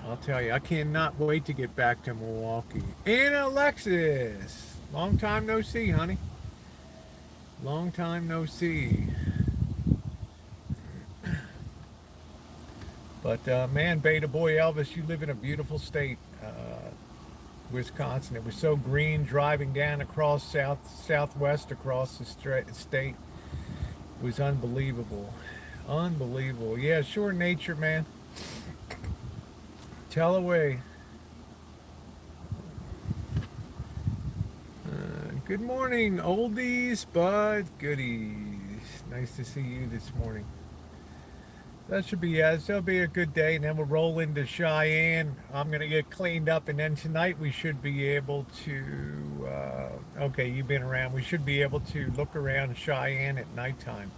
I'll tell you, I cannot wait to get back to Milwaukee. And Alexis, long time no see, honey. Long time no see. But man, Beta Boy Elvis, you live in a beautiful state, Wisconsin. It was so green driving down across southwest across the state. It was unbelievable. Unbelievable. Yeah, sure, Nature Man. Tell away. Good morning, oldies but goodies. Nice to see you this morning. That'll be a good day, and then we'll roll into Cheyenne. I'm gonna get cleaned up, and then tonight we should be able to. Okay, you've been around. We should be able to look around Cheyenne at nighttime.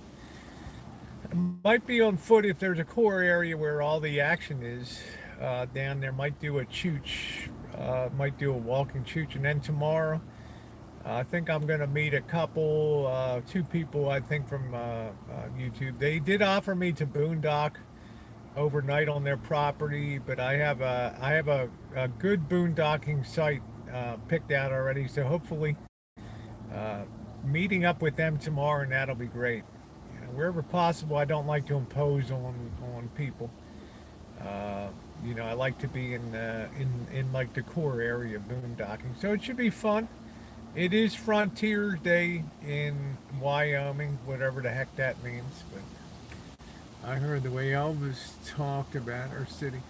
Might be on foot if there's a core area where all the action is. Down there, might do a chooch, might do a walking chooch, and then tomorrow, I think I'm going to meet a couple, two people I think from YouTube. They did offer me to boondock overnight on their property, but I have a good boondocking site picked out already. So hopefully, meeting up with them tomorrow, and that'll be great. Wherever possible, I don't like to impose on people. I like to be in like the core area boondocking, so it should be fun. It is Frontier Day in Wyoming, whatever the heck that means. But I heard the way Elvis talked about our city.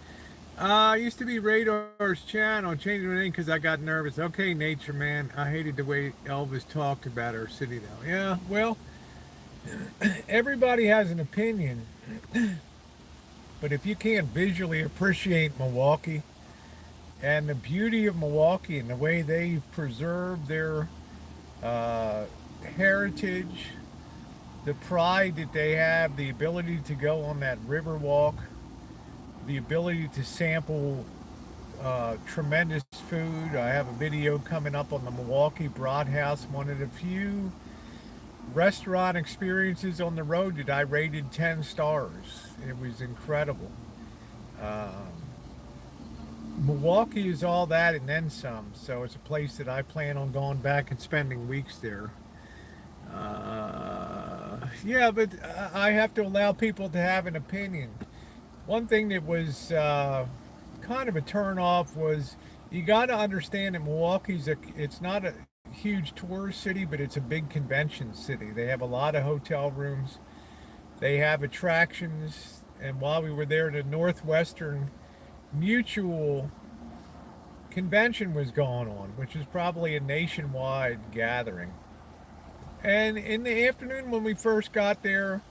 Used to be Radar's channel. I changed the name because I got nervous. Okay, Nature Man. I hated the way Elvis talked about our city, though. Yeah, well, everybody has an opinion. But if you can't visually appreciate Milwaukee and the beauty of Milwaukee and the way they've preserved their heritage, the pride that they have, the ability to go on that river walk, the ability to sample tremendous food. I have a video coming up on the Milwaukee Broad House, one of the few restaurant experiences on the road that I rated 10 stars. It was incredible. Milwaukee is all that and then some, so it's a place that I plan on going back and spending weeks there. Yeah, but I have to allow people to have an opinion. One thing that was kind of a turn off was you got to understand that it's not a huge tourist city, but it's a big convention city. They have a lot of hotel rooms. They have attractions. And while we were there, the Northwestern Mutual convention was going on, which is probably a nationwide gathering. And in the afternoon when we first got there,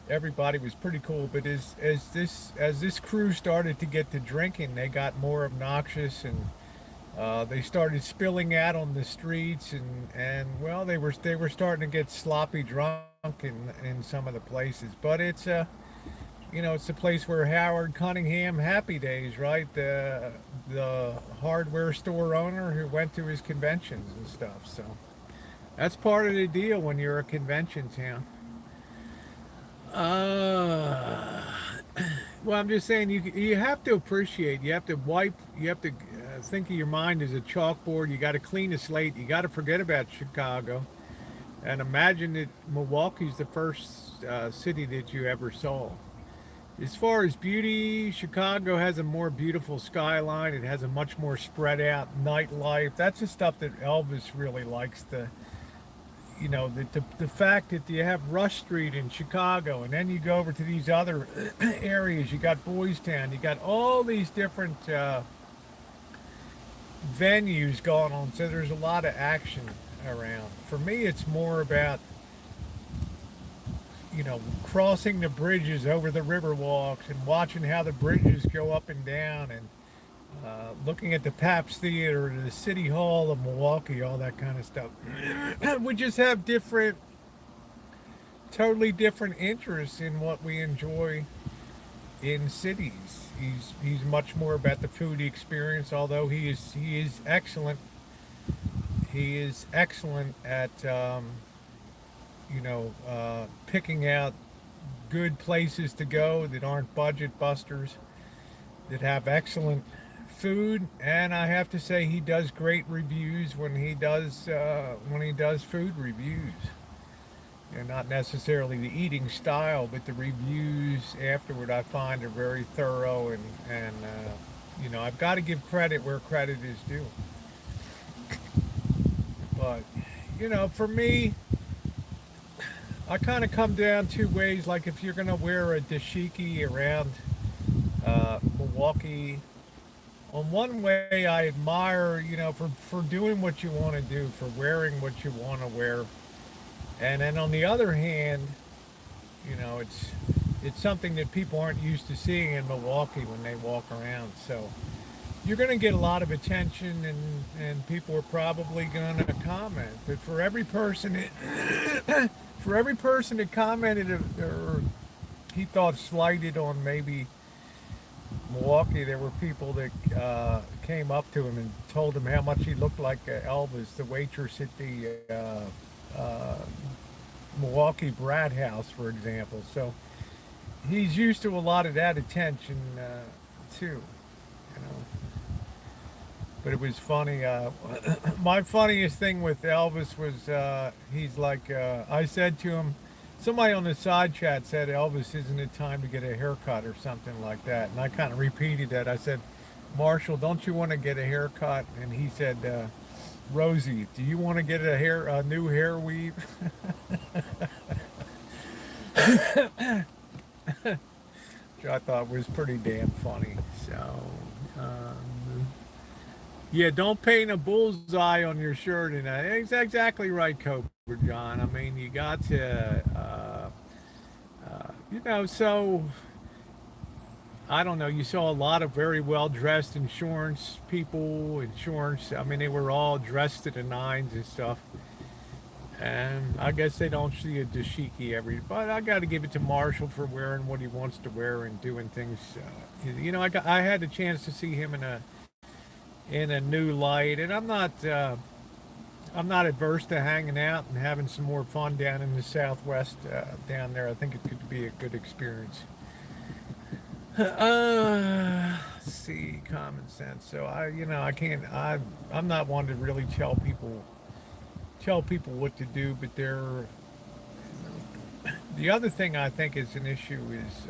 everybody was pretty cool. But as this crew started to get to drinking, they got more obnoxious, and they started spilling out on the streets, and well, they were starting to get sloppy drunk in some of the places. But it's it's the place where Howard Cunningham, Happy Days, right? The hardware store owner who went to his conventions and stuff. So that's part of the deal when you're a convention town. Well, I'm just saying you have to appreciate. You have to think of your mind as a chalkboard. You got to clean the slate. You got to forget about Chicago, and imagine that Milwaukee's the first city that you ever saw. As far as beauty, Chicago has a more beautiful skyline. It has a much more spread out nightlife. That's the stuff that Elvis really likes. The fact that you have Rush Street in Chicago, and then you go over to these other areas. You got Boys Town. You got all these different venues going on. So there's a lot of action around. For me, it's more about crossing the bridges over the river walks and watching how the bridges go up and down, and looking at the Pabst Theater, the City Hall of Milwaukee, all that kind of stuff. We just have totally different interests in what we enjoy in cities. He's much more about the food experience, although he is excellent. He is excellent at picking out good places to go that aren't budget busters, that have excellent food. And I have to say, he does great reviews when he does food reviews. Not necessarily the eating style, but the reviews afterward I find are very thorough, and I've got to give credit where credit is due. But for me, I kind of come down two ways. Like, if you're going to wear a dashiki around Milwaukee, on one way I admire, for doing what you want to do, for wearing what you want to wear. And then on the other hand, it's something that people aren't used to seeing in Milwaukee when they walk around. So you're going to get a lot of attention, and people are probably going to comment. But for every person that commented or he thought slighted on maybe Milwaukee. There were people that came up to him and told him how much he looked like Elvis, the waitress at the uh, Milwaukee Brat House, for example. So he's used to a lot of that attention too, you know. But it was funny. My funniest thing with Elvis was he's like, I said to him, somebody on the side chat said, Elvis, isn't it time to get a haircut or something like that? And I kind of repeated that. I said, Marshall, don't you want to get a haircut? And he said, Rosie, do you want to get a new hair weave? Which I thought was pretty damn funny. So, yeah, don't paint a bullseye on your shirt. And it's exactly right, Cobra John. I mean, you got to, so I don't know. You saw a lot of very well dressed insurance people, I mean, they were all dressed to the nines and stuff. And I guess they don't see a dashiki but I got to give it to Marshall for wearing what he wants to wear and doing things. I had a chance to see him in a new light, and I'm not adverse to hanging out and having some more fun down in the Southwest down there. I think it could be a good experience. Let's see, common sense. So I'm not one to really tell people what to do, but the other thing I think is an issue is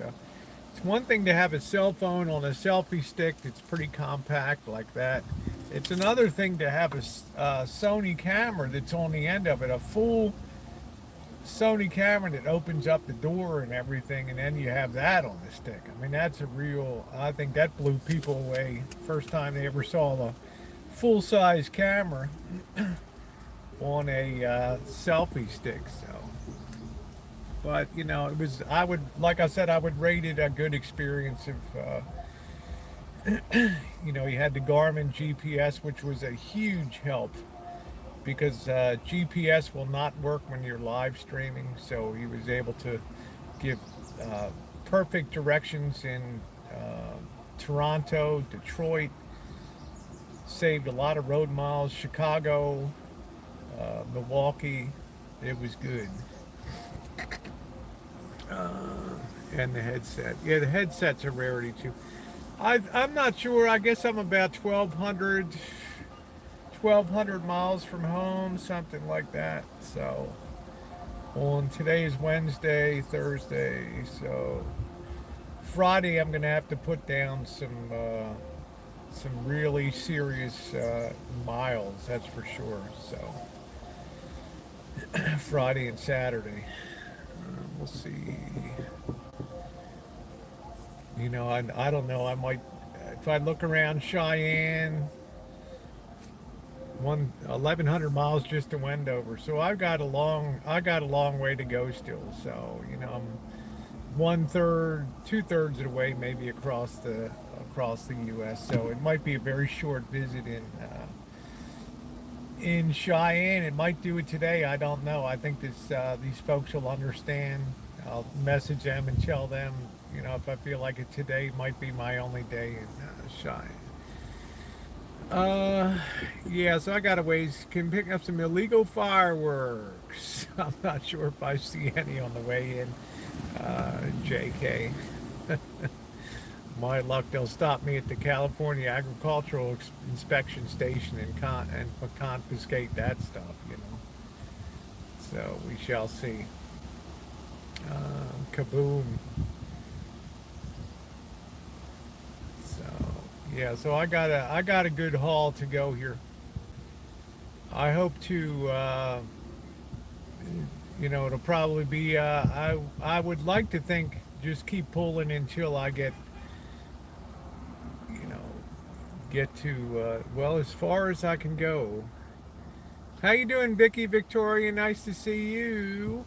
it's one thing to have a cell phone on a selfie stick that's pretty compact like that. It's another thing to have a Sony camera that's on the end of it, a full Sony camera that opens up the door and everything, and then you have that on the stick. I mean, I think that blew people away first time they ever saw the full-size camera on a selfie stick. So, but like I said, I would rate it a good experience if he had the Garmin GPS, which was a huge help because GPS will not work when you're live streaming. So he was able to give perfect directions in Toronto, Detroit, saved a lot of road miles, Chicago, Milwaukee. It was good. And the headset. Yeah, the headset's a rarity too. I'm not sure. I guess I'm about 1,200 miles from home, something like that. So today is Wednesday, Thursday. So Friday I'm going to have to put down some really serious miles. That's for sure. So Friday and Saturday. We'll see. I don't know. I might, if I look around Cheyenne, 1,100 miles just to Wendover. So I got a long way to go still. So I'm 2/3 of the way maybe across the U.S. So it might be a very short visit in Cheyenne. It might do it today. I don't know. I think these folks will understand. I'll message them and tell them, if I feel like it today might be my only day in Cheyenne. Yeah, so I got a ways. Can pick up some illegal fireworks. I'm not sure if I see any on the way in. JK. My luck, they'll stop me at the California Agricultural Inspection Station and confiscate that stuff, So we shall see. Kaboom. So I got a good haul to go here. I hope to it'll probably be I would like to think just keep pulling until I get to as far as I can go. How you doing, Vicky Victoria? Nice to see you.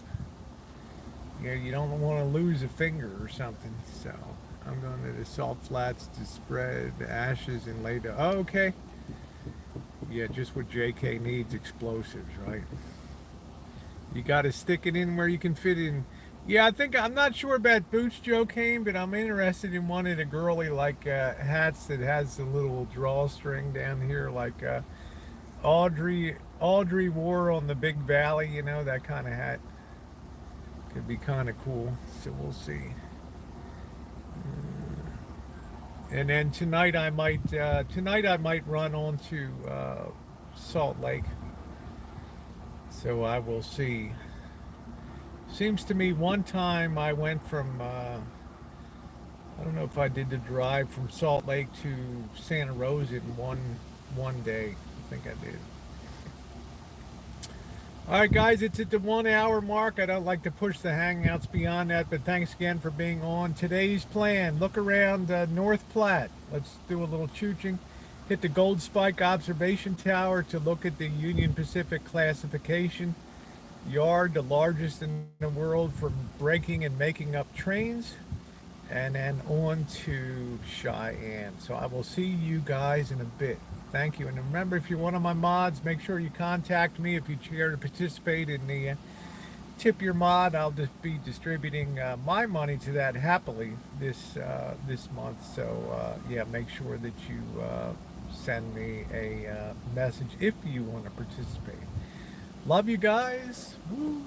You don't want to lose a finger or something. So I'm going to the salt flats to spread ashes and lay down. Oh, okay. Yeah, just what JK needs, explosives, right? You got to stick it in where you can fit in. Yeah, I think I'm not sure about Boots Joe came, but I'm interested in one of the girly like hats that has a little drawstring down here, like Audrey wore on the Big Valley. You know, that kind of hat could be kind of cool. So we'll see. And then tonight I might run on to Salt Lake. So I will see. Seems to me one time I went from I don't know if I did the drive from Salt Lake to Santa Rosa in one day. I think I did. All right, guys, it's at the 1 hour mark. I don't like to push the hangouts beyond that, but thanks again for being on. Today's plan: look around North Platte. Let's do a little chooching. Hit the Gold Spike Observation Tower to look at the Union Pacific classification yard, the largest in the world for breaking and making up trains, and then on to Cheyenne. So I will see you guys in a bit. Thank you. And remember, if you're one of my mods, make sure you contact me if you care to participate in the Tip Your Mod. I'll just be distributing my money to that happily this month. So yeah, make sure that you send me a message if you want to participate. Love you guys. Woo.